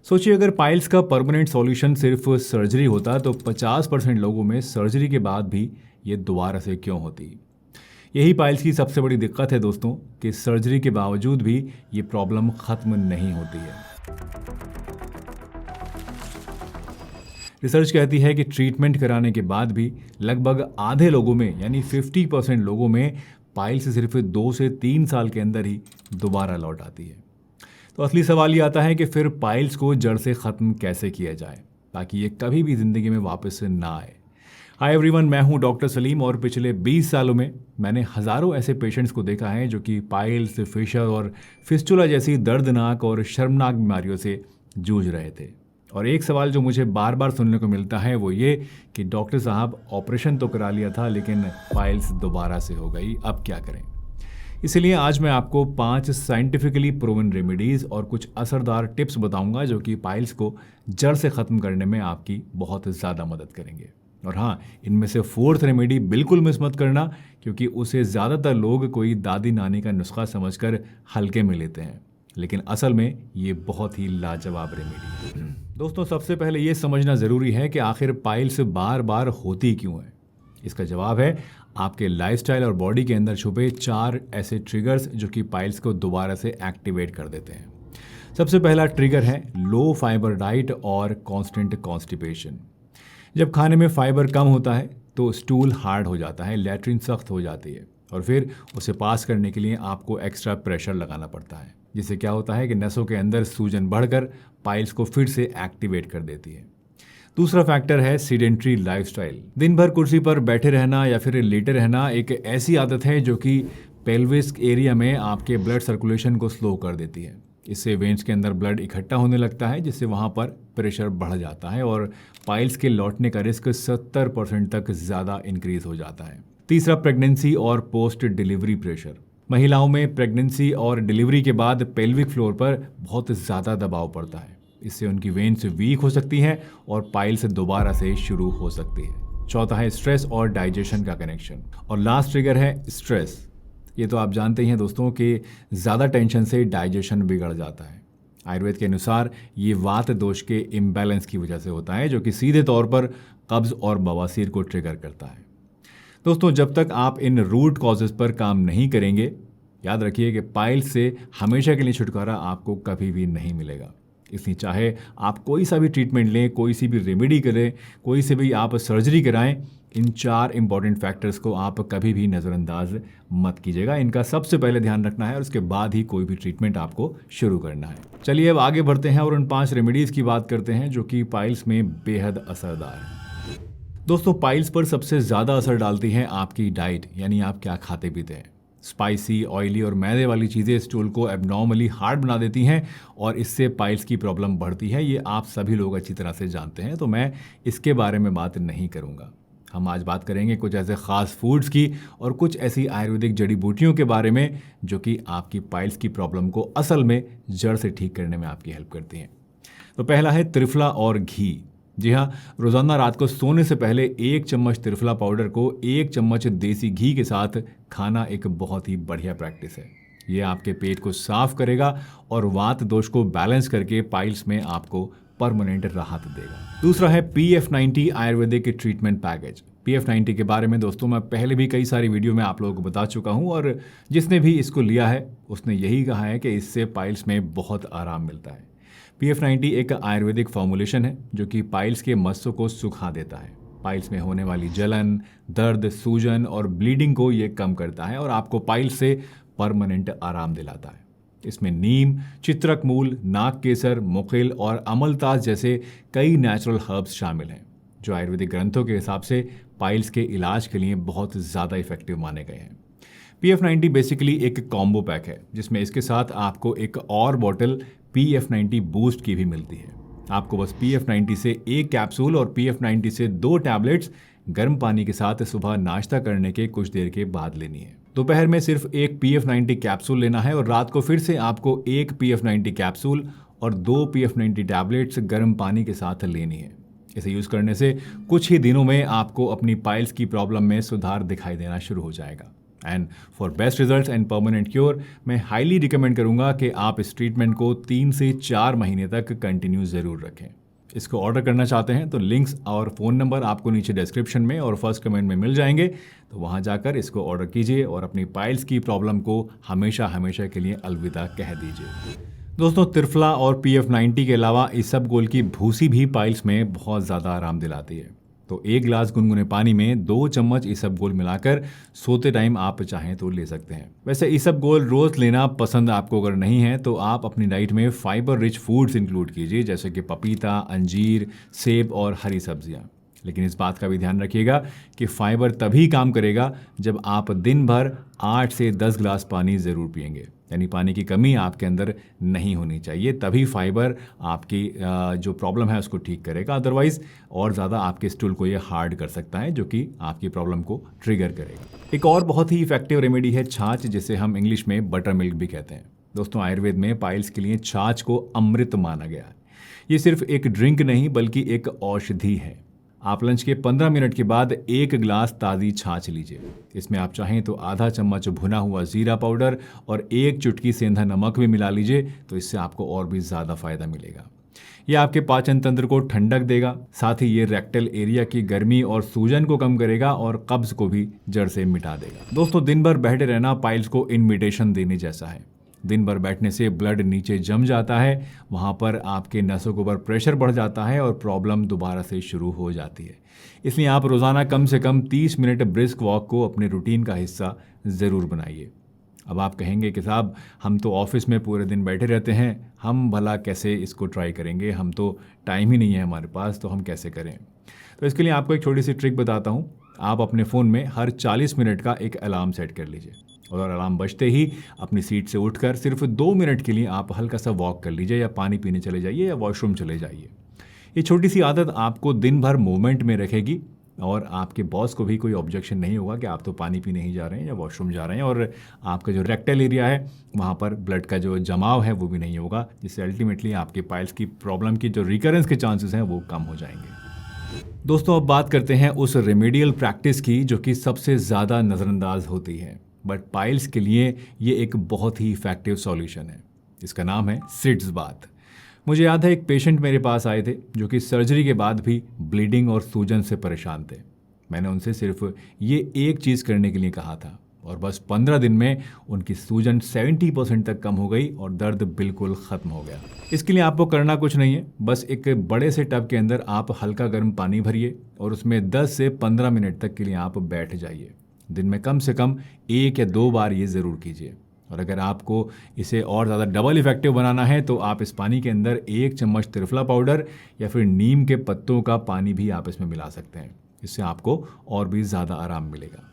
सोचिए अगर पाइल्स का परमानेंट सॉल्यूशन सिर्फ सर्जरी होता तो 50% लोगों में सर्जरी के बाद भी ये दोबारा से क्यों होती। यही पाइल्स की सबसे बड़ी दिक्कत है दोस्तों कि सर्जरी के बावजूद भी ये प्रॉब्लम खत्म नहीं होती है। रिसर्च कहती है कि ट्रीटमेंट कराने के बाद भी लगभग आधे लोगों में यानी 50% लोगों में पाइल्स सिर्फ 2 से 3 साल के अंदर ही दोबारा लौट आती है। तो असली सवाल ये आता है कि फिर पाइल्स को जड़ से ख़त्म कैसे किया जाए ताकि ये कभी भी ज़िंदगी में वापस ना आए। हाय एवरीवन, मैं हूं डॉक्टर सलीम और पिछले 20 सालों में मैंने हज़ारों ऐसे पेशेंट्स को देखा है जो कि पाइल्स, फिशर और फिस्टुला जैसी दर्दनाक और शर्मनाक बीमारियों से जूझ रहे थे। और एक सवाल जो मुझे बार बार सुनने को मिलता है वो ये कि डॉक्टर साहब ऑपरेशन तो करा लिया था लेकिन पाइल्स दोबारा से हो गई, अब क्या करें। इसलिए आज मैं आपको 5 साइंटिफिकली प्रूवन रेमेडीज़ और कुछ असरदार टिप्स बताऊंगा जो कि पाइल्स को जड़ से ख़त्म करने में आपकी बहुत ज़्यादा मदद करेंगे। और हाँ, इनमें से 4th रेमेडी बिल्कुल मिस मत करना क्योंकि उसे ज़्यादातर लोग कोई दादी नानी का नुस्खा समझकर हल्के में लेते हैं, लेकिन असल में ये बहुत ही लाजवाब रेमेडी है। दोस्तों, सबसे पहले ये समझना ज़रूरी है कि आखिर पाइल्स बार बार होती क्यों है। इसका जवाब है आपके लाइफस्टाइल और बॉडी के अंदर छुपे 4 ऐसे ट्रिगर्स जो कि पाइल्स को दोबारा से एक्टिवेट कर देते हैं। सबसे पहला ट्रिगर है लो फाइबर डाइट और कांस्टेंट कॉन्स्टिपेशन। जब खाने में फाइबर कम होता है तो स्टूल हार्ड हो जाता है, लैट्रिन सख्त हो जाती है और फिर उसे पास करने के लिए आपको एक्स्ट्रा प्रेशर लगाना पड़ता है, जिससे क्या होता है कि नसों के अंदर सूजन बढ़कर पाइल्स को फिर से एक्टिवेट कर देती है। दूसरा फैक्टर है सीडेंट्री लाइफस्टाइल। दिन भर कुर्सी पर बैठे रहना या फिर लेटे रहना एक ऐसी आदत है जो कि पेल्विस एरिया में आपके ब्लड सर्कुलेशन को स्लो कर देती है। इससे वेन्स के अंदर ब्लड इकट्ठा होने लगता है जिससे वहाँ पर प्रेशर बढ़ जाता है और पाइल्स के लौटने का रिस्क 70% तक ज़्यादा इंक्रीज हो जाता है। तीसरा, प्रेगनेंसी और पोस्ट डिलीवरी प्रेशर। महिलाओं में प्रेगनेंसी और डिलीवरी के बाद पेल्विक फ्लोर पर बहुत ज़्यादा दबाव पड़ता है। इससे उनकी वेन्स वीक हो सकती हैं और पाइल्स दोबारा से शुरू हो सकती है। चौथा है स्ट्रेस और डाइजेशन का कनेक्शन। और लास्ट ट्रिगर है स्ट्रेस। ये तो आप जानते ही हैं दोस्तों कि ज़्यादा टेंशन से डाइजेशन बिगड़ जाता है। आयुर्वेद के अनुसार ये वात दोष के इम्बैलेंस की वजह से होता है जो कि सीधे तौर पर कब्ज और बवासीर को ट्रिगर करता है। दोस्तों, जब तक आप इन रूट कॉजेज पर काम नहीं करेंगे, याद रखिए कि पाइल्स से हमेशा के लिए छुटकारा आपको कभी भी नहीं मिलेगा। इसलिए चाहे आप कोई सा भी ट्रीटमेंट लें, कोई सी भी रेमेडी करें, कोई से भी आप सर्जरी कराएं, इन 4 इंपॉर्टेंट फैक्टर्स को आप कभी भी नज़रअंदाज मत कीजिएगा। इनका सबसे पहले ध्यान रखना है और उसके बाद ही कोई भी ट्रीटमेंट आपको शुरू करना है। चलिए अब आगे बढ़ते हैं और उन 5 रेमेडीज़ की बात करते हैं जो कि पाइल्स में बेहद असरदार हैं। दोस्तों, पाइल्स पर सबसे ज़्यादा असर डालती है आपकी डाइट, यानी आप क्या खाते पीते हैं। स्पाइसी, ऑयली और मैदे वाली चीज़ें स्टूल को एबनॉर्मली हार्ड बना देती हैं और इससे पाइल्स की प्रॉब्लम बढ़ती है। ये आप सभी लोग अच्छी तरह से जानते हैं, तो मैं इसके बारे में बात नहीं करूँगा। हम आज बात करेंगे कुछ ऐसे ख़ास फूड्स की और कुछ ऐसी आयुर्वेदिक जड़ी बूटियों के बारे में जो कि आपकी पाइल्स की प्रॉब्लम को असल में जड़ से ठीक करने में आपकी हेल्प करती हैं। तो पहला है त्रिफला और घी। जी हाँ, रोज़ाना रात को सोने से पहले 1 चम्मच त्रिफला पाउडर को 1 चम्मच देसी घी के साथ खाना एक बहुत ही बढ़िया प्रैक्टिस है। ये आपके पेट को साफ करेगा और वात दोष को बैलेंस करके पाइल्स में आपको परमानेंट राहत देगा। दूसरा है PF90 Ayurvedic treatment package. PF90 के बारे में दोस्तों मैं पहले भी कई सारी वीडियो में आप लोगों को बता चुका हूँ और जिसने भी इसको लिया है उसने यही कहा है कि इससे पाइल्स में बहुत आराम मिलता है। PF90 एक आयुर्वेदिक फॉर्मुलेशन है जो कि पाइल्स के मस्सों को सुखा देता है। पाइल्स में होने वाली जलन, दर्द, सूजन और ब्लीडिंग को ये कम करता है और आपको पाइल्स से परमानेंट आराम दिलाता है। इसमें नीम, चित्रक मूल, नाग केसर, मुखिल और अमलतास जैसे कई नेचुरल हर्ब्स शामिल हैं जो आयुर्वेदिक ग्रंथों के हिसाब से पाइल्स के इलाज के लिए बहुत ज़्यादा इफेक्टिव माने गए हैं। PF90 बेसिकली एक कॉम्बो पैक है जिसमें इसके साथ आपको एक और बॉटल PF90 बूस्ट की भी मिलती है। आपको बस PF90 से 1 कैप्सूल और PF90 से 2 टैबलेट्स गर्म पानी के साथ सुबह नाश्ता करने के कुछ देर के बाद लेनी है। दोपहर में सिर्फ 1 PF90 कैप्सूल लेना है और रात को फिर से आपको 1 PF90 कैप्सूल और 2 PF90 टैबलेट्स गर्म पानी के साथ लेनी है। इसे यूज़ करने से कुछ ही दिनों में आपको अपनी पाइल्स की प्रॉब्लम में सुधार दिखाई देना शुरू हो जाएगा। And for best results and permanent cure मैं हाईली रिकमेंड करूंगा कि आप इस ट्रीटमेंट को 3 से 4 महीने तक कंटिन्यू ज़रूर रखें। इसको ऑर्डर करना चाहते हैं तो लिंक्स और फ़ोन नंबर आपको नीचे डिस्क्रिप्शन में और फर्स्ट कमेंट में मिल जाएंगे, तो वहां जाकर इसको ऑर्डर कीजिए और अपनी पाइल्स की प्रॉब्लम को हमेशा हमेशा के लिए अलविदा कह दीजिए। दोस्तों, त्रिफला और PF90 के अलावा इसबगोल की भूसी भी पाइल्स में बहुत ज़्यादा आराम दिलाती है। तो 1 गिलास गुनगुने पानी में 2 चम्मच इसबगोल मिलाकर सोते टाइम आप चाहें तो ले सकते हैं। वैसे इसबगोल रोज़ लेना पसंद आपको अगर नहीं है तो आप अपनी डाइट में फाइबर रिच फूड्स इंक्लूड कीजिए, जैसे कि पपीता, अंजीर, सेब और हरी सब्जियाँ। लेकिन इस बात का भी ध्यान रखिएगा कि फाइबर तभी काम करेगा जब आप दिन भर 8 से 10 गिलास पानी ज़रूर पिएंगे, यानी पानी की कमी आपके अंदर नहीं होनी चाहिए, तभी फाइबर आपकी जो प्रॉब्लम है उसको ठीक करेगा। अदरवाइज और ज़्यादा आपके स्टूल को ये हार्ड कर सकता है, जो कि आपकी प्रॉब्लम को ट्रिगर करेगा। एक और बहुत ही इफेक्टिव रेमेडी है छाछ, जिसे हम इंग्लिश में बटर मिल्क भी कहते हैं। दोस्तों, आयुर्वेद में पाइल्स के लिए छाछ को अमृत माना गया है। ये सिर्फ एक ड्रिंक नहीं बल्कि एक औषधि है। आप लंच के 15 मिनट के बाद 1 गिलास ताज़ी छाछ लीजिए। इसमें आप चाहें तो आधा चम्मच भुना हुआ ज़ीरा पाउडर और 1 चुटकी सेंधा नमक भी मिला लीजिए, तो इससे आपको और भी ज़्यादा फायदा मिलेगा। ये आपके पाचन तंत्र को ठंडक देगा, साथ ही ये रेक्टल एरिया की गर्मी और सूजन को कम करेगा और कब्ज को भी जड़ से मिटा देगा। दोस्तों, दिन भर बैठे रहना पाइल्स को इन्विटेशन देने जैसा है। दिन भर बैठने से ब्लड नीचे जम जाता है, वहाँ पर आपके नसों के ऊपर प्रेशर बढ़ जाता है और प्रॉब्लम दोबारा से शुरू हो जाती है। इसलिए आप रोज़ाना कम से कम 30 मिनट ब्रिस्क वॉक को अपने रूटीन का हिस्सा ज़रूर बनाइए। अब आप कहेंगे कि साहब, हम तो ऑफिस में पूरे दिन बैठे रहते हैं, हम भला कैसे इसको ट्राई करेंगे, हम तो टाइम ही नहीं है हमारे पास, तो हम कैसे करें? तो इसके लिए आपको एक छोटी सी ट्रिक बताता हूँ। आप अपने फ़ोन में हर 40 मिनट का एक अलार्म सेट कर लीजिए और अलार्म बजते ही अपनी सीट से उठकर सिर्फ 2 मिनट के लिए आप हल्का सा वॉक कर लीजिए, या पानी पीने चले जाइए, या वॉशरूम चले जाइए। ये छोटी सी आदत आपको दिन भर मूवमेंट में रखेगी और आपके बॉस को भी कोई ऑब्जेक्शन नहीं होगा कि आप तो पानी पीने ही जा रहे हैं या वॉशरूम जा रहे हैं, और आपका जो रेक्टल एरिया है वहाँ पर ब्लड का जो जमाव है वो भी नहीं होगा, जिससे अल्टीमेटली आपके पाइल्स की प्रॉब्लम की जो रिकरेंस के चांसेस हैं वो कम हो जाएंगे। दोस्तों, अब बात करते हैं उस रेमेडियल प्रैक्टिस की जो कि सबसे ज़्यादा नज़रअंदाज होती है, बट पाइल्स के लिए ये एक बहुत ही इफेक्टिव सॉल्यूशन है। इसका नाम है सिड्स बाथ। मुझे याद है, एक पेशेंट मेरे पास आए थे जो कि सर्जरी के बाद भी ब्लीडिंग और सूजन से परेशान थे। मैंने उनसे सिर्फ ये एक चीज़ करने के लिए कहा था और बस 15 दिन में उनकी सूजन 70% तक कम हो गई और दर्द बिल्कुल ख़त्म हो गया। इसके लिए आपको करना कुछ नहीं है, बस एक बड़े से टब के अंदर आप हल्का गर्म पानी भरिए और उसमें 10 से 15 मिनट तक के लिए आप बैठ जाइए। दिन में कम से कम 1 या 2 बार ये ज़रूर कीजिए। और अगर आपको इसे और ज़्यादा डबल इफेक्टिव बनाना है तो आप इस पानी के अंदर 1 चम्मच त्रिफला पाउडर या फिर नीम के पत्तों का पानी भी आप इसमें मिला सकते हैं। इससे आपको और भी ज़्यादा आराम मिलेगा।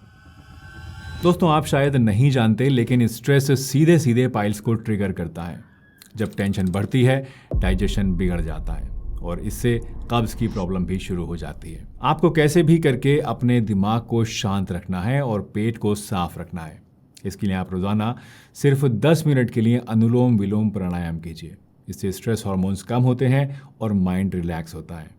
दोस्तों, आप शायद नहीं जानते, लेकिन स्ट्रेस सीधे सीधे पाइल्स को ट्रिगर करता है। जब टेंशन बढ़ती है, डाइजेशन बिगड़ जाता है और इससे कब्ज़ की प्रॉब्लम भी शुरू हो जाती है। आपको कैसे भी करके अपने दिमाग को शांत रखना है और पेट को साफ रखना है। इसके लिए आप रोज़ाना सिर्फ 10 मिनट के लिए अनुलोम विलोम प्राणायाम कीजिए। इससे स्ट्रेस हार्मोन्स कम होते हैं और माइंड रिलैक्स होता है।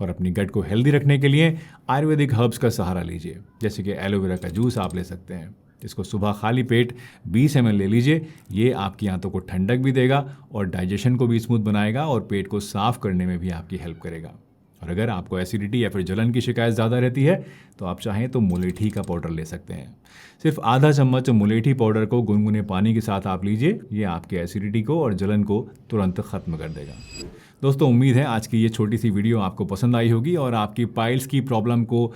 और अपनी गट को हेल्दी रखने के लिए आयुर्वेदिक हर्ब्स का सहारा लीजिए, जैसे कि एलोवेरा का जूस आप ले सकते हैं। इसको सुबह खाली पेट 20 ml ले लीजिए। ये आपकी आंतों को ठंडक भी देगा और डाइजेशन को भी स्मूथ बनाएगा और पेट को साफ करने में भी आपकी हेल्प करेगा। और अगर आपको एसिडिटी या फिर जलन की शिकायत ज़्यादा रहती है तो आप चाहें तो मुलेठी का पाउडर ले सकते हैं। सिर्फ आधा चम्मच मुलेठी पाउडर को गुनगुने पानी के साथ आप लीजिए। ये आपके एसिडिटी को और जलन को तुरंत ख़त्म कर देगा। दोस्तों, उम्मीद है आज की ये छोटी सी वीडियो आपको पसंद आई होगी और आपकी पाइल्स की प्रॉब्लम को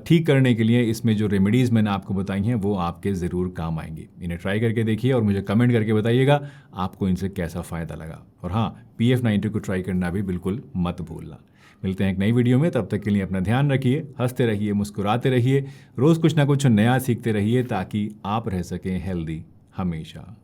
ठीक करने के लिए इसमें जो रेमेडीज़ मैंने आपको बताई हैं वो आपके ज़रूर काम आएंगी। इन्हें ट्राई करके देखिए और मुझे कमेंट करके बताइएगा आपको इनसे कैसा फ़ायदा लगा। और हाँ, PF90 को ट्राई करना भी बिल्कुल मत भूलना। मिलते हैं एक नई वीडियो में, तब तक के लिए अपना ध्यान रखिए, हंसते रहिए, मुस्कुराते रहिए, रोज़ कुछ ना कुछ नया सीखते रहिए ताकि आप रह सकें हेल्दी हमेशा।